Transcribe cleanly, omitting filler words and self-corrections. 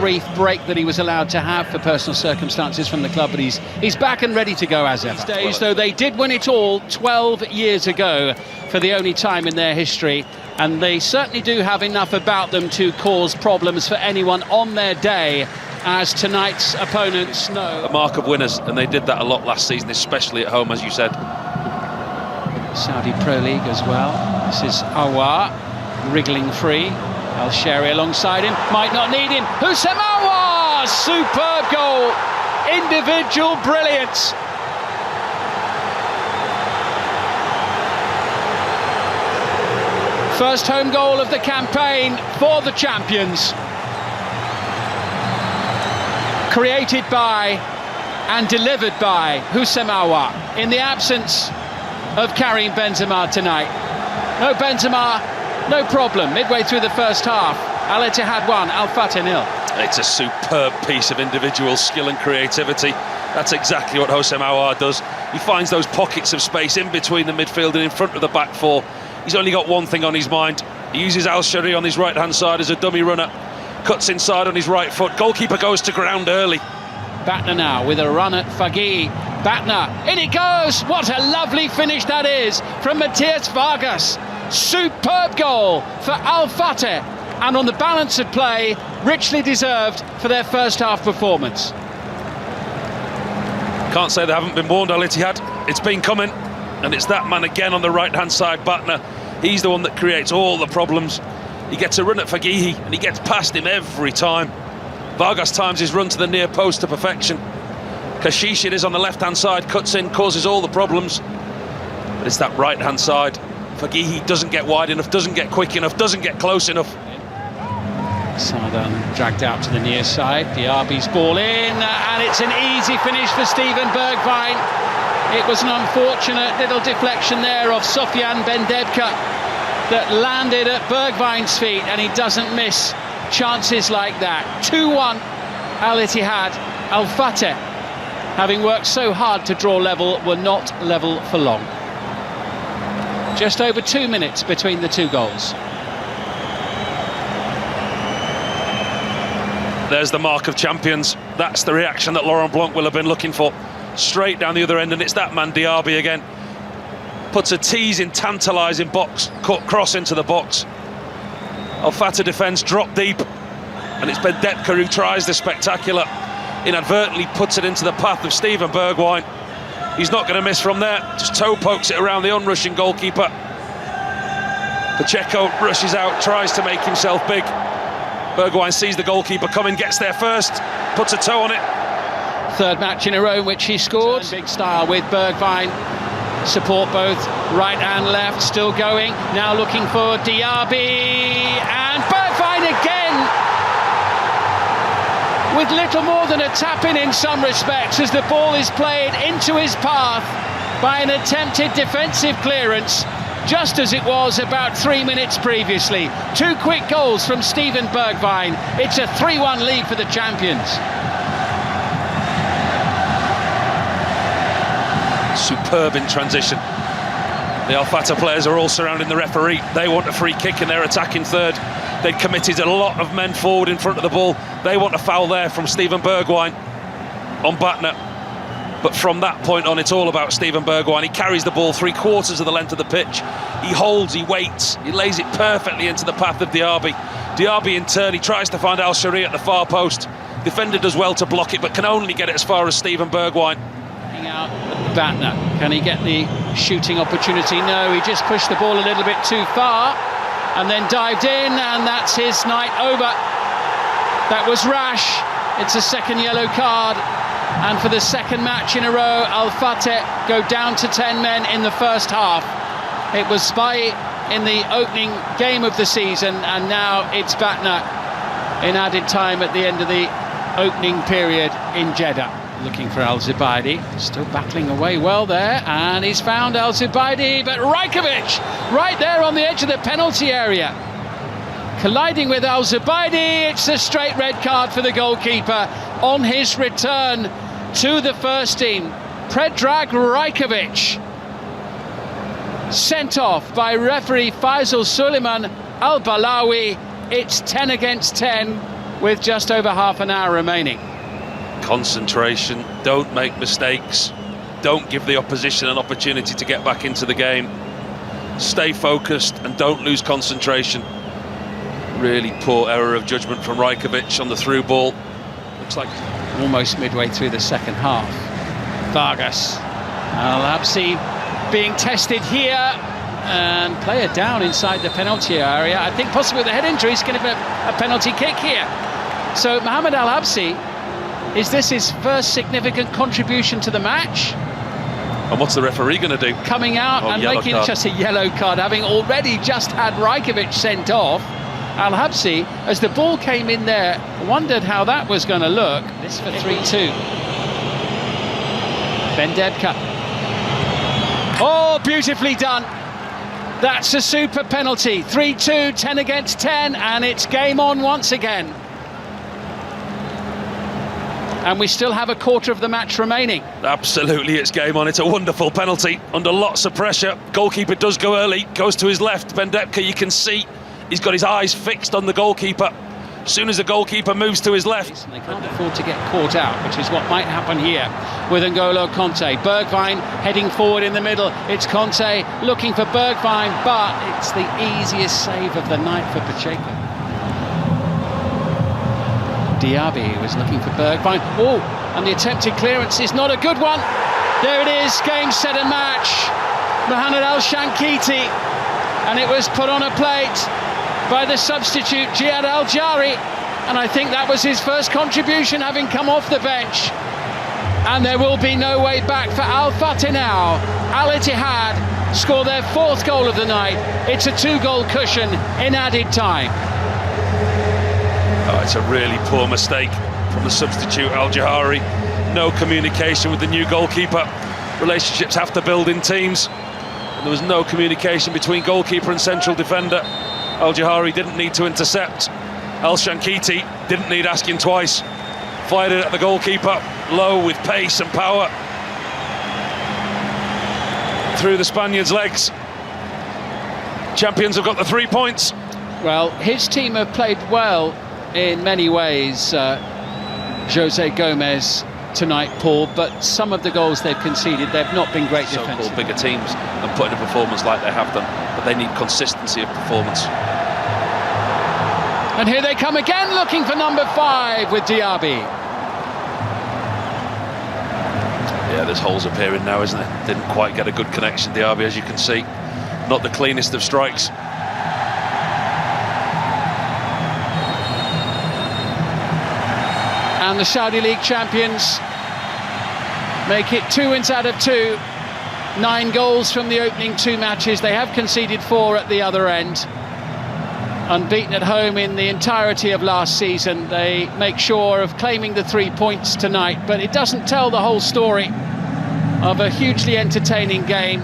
brief break that he was allowed to have for personal circumstances from the club, but he's back and ready to go as ever. These days, though, they did win it all 12 years ago for the only time in their history, and they certainly do have enough about them to cause problems for anyone on their day, as tonight's opponents know. A mark of winners, and they did that a lot last season, especially at home, as you said. Saudi Pro League as well. This is Aouar wriggling free. Al-Shari alongside him, might not need him. Houssem Aouar! Superb goal! Individual brilliance. First home goal of the campaign for the champions. Created by and delivered by Houssem Aouar in the absence of Karim Benzema tonight. No Benzema, no problem. Midway through the first half, Al-Ittihad 1, Al-Fatah 0. It's a superb piece of individual skill and creativity. That's exactly what Houssem Aouar does. He finds those pockets of space in between the midfield and in front of the back four. He's only got one thing on his mind. He uses Al-Shari on his right-hand side as a dummy runner. Cuts inside on his right foot. Goalkeeper goes to ground early. Batna now with a run at Fagui. Batna, in it goes! What a lovely finish that is from Matthias Vargas. Superb goal for Al-Fatah, and on the balance of play, richly deserved for their first half performance. Can't say they haven't been warned, Al-Ittihad. It's been coming, and it's that man again on the right-hand side, Batna. He's the one that creates all the problems. He gets a run at Fagui, and he gets past him every time. Vargas times his run to the near post to perfection. Kashishin is on the left-hand side, cuts in, causes all the problems. But it's that right-hand side. Fagui doesn't get wide enough, doesn't get quick enough, doesn't get close enough. Sardan dragged out to the near side. Diaby's ball in, and it's an easy finish for Steven Bergwijn. It was an unfortunate little deflection there of Sofyan Bendebka that landed at Bergwijn's feet, and he doesn't miss chances like that. 2-1 Al-Ittihad. Al-Fatah, having worked so hard to draw level, were not level for long. Just over 2 minutes between the two goals. There's the mark of champions. That's the reaction that Laurent Blanc will have been looking for. Straight down the other end, and it's that man Diaby again. Puts a teasing, tantalising box, cut cross into the box. Al-Fatah defence drop deep, and it's Bendebka who tries the spectacular. Inadvertently puts it into the path of Steven Bergwijn. He's not going to miss from there. Just toe pokes it around the onrushing goalkeeper. Pacheco rushes out, tries to make himself big. Bergwijn sees the goalkeeper coming, gets there first, puts a toe on it. Third match in a row in which he scored. Big style with Bergwijn. Support both right and left, still going. Now looking for Diaby, and Bergwijn again, with little more than a tap-in in some respects, as the ball is played into his path by an attempted defensive clearance, just as it was about 3 minutes previously. Two quick goals from Steven Bergwijn. It's a 3-1 lead for the champions. Superb in transition. The Al-Fatah players are all surrounding the referee. They want a free kick and they're attacking third. They'd committed a lot of men forward in front of the ball. They want a foul there from Steven Bergwijn on Batna. But from that point on, it's all about Steven Bergwijn. He carries the ball 3/4 of the length of the pitch. He holds, he waits, he lays it perfectly into the path of Diaby. Diaby in turn, he tries to find Al-Shari at the far post. Defender does well to block it, but can only get it as far as Steven Bergwijn. Out Batna, can he get the shooting opportunity? No, he just pushed the ball a little bit too far and then dived in, and that's his night over. That was rash. It's a second yellow card, and for the second match in a row, Al-Fatah go down to 10 men in the first half. It was Spy in the opening game of the season, and now it's Batna in added time at the end of the opening period in Jeddah. Looking for Al-Zubaydi, still battling away well there, and he's found Al-Zubaydi, but Rajkovic right there on the edge of the penalty area, colliding with Al-Zubaydi. It's a straight red card for the goalkeeper on his return to the first team. Predrag Rajkovic sent off by referee Faisal Suleiman Al-Balawi. It's 10 against 10. with just over half an hour remaining. Concentration, don't make mistakes, don't give the opposition an opportunity to get back into the game. Stay focused and don't lose concentration. Really poor error of judgment from Rajkovic on the through ball. Looks like almost midway through the second half. Vargas, Al-Habsi being tested here, and player down inside the penalty area. I think possibly with a head injury he's going to get a penalty kick here. So Mohamed Al-Habsi, is this his first significant contribution to the match? And what's the referee going to do? Coming out and making just a yellow card, having already just had Rajkovic sent off. Al-Habsi, as the ball came in there, wondered how that was going to look. This for 3-2. Bendebka. Oh, beautifully done. That's a super penalty. 3-2, 10 against 10, and it's game on once again. And we still have a quarter of the match remaining. Absolutely, it's game on. It's a wonderful penalty under lots of pressure. Goalkeeper does go early, goes to his left. Bendebka, you can see he's got his eyes fixed on the goalkeeper. As soon as the goalkeeper moves to his left. They can't afford to get caught out, which is what might happen here with N'Golo Conte. Bergwijn heading forward in the middle. It's Conte looking for Bergwijn, but it's the easiest save of the night for Pacheco. Diaby was looking for Bergwijn. Oh, and the attempted clearance is not a good one. There it is, game, set and match. Mohamed Al-Shankiti, and it was put on a plate by the substitute Jihad Al-Jari, and I think that was his first contribution, having come off the bench. And there will be no way back for Al-Fatih now. Al-Ittihad score their fourth goal of the night. It's a 2-goal cushion in added time. Oh, it's a really poor mistake from the substitute Al-Jahari. No communication with the new goalkeeper. Relationships have to build in teams. And there was no communication between goalkeeper and central defender. Al-Jahari didn't need to intercept. Al-Shankiti didn't need asking twice. Fired it at the goalkeeper, low with pace and power. Through the Spaniards' legs. Champions have got the 3 points. Well, his team have played well in many ways, Jose Gomez tonight, Paul, but some of the goals they've conceded, they've not been great defensively. So-called bigger teams and putting a performance like they have done, but they need consistency of performance. And here they come again, looking for number 5 with Diaby. Yeah, there's holes appearing now, isn't there? Didn't quite get a good connection, Diaby, as you can see. Not the cleanest of strikes. And the Saudi League champions make it 2 wins out of 2. 9 goals from the opening 2 matches. They have conceded 4 at the other end. Unbeaten at home in the entirety of last season. They make sure of claiming the 3 points tonight, but it doesn't tell the whole story of a hugely entertaining game.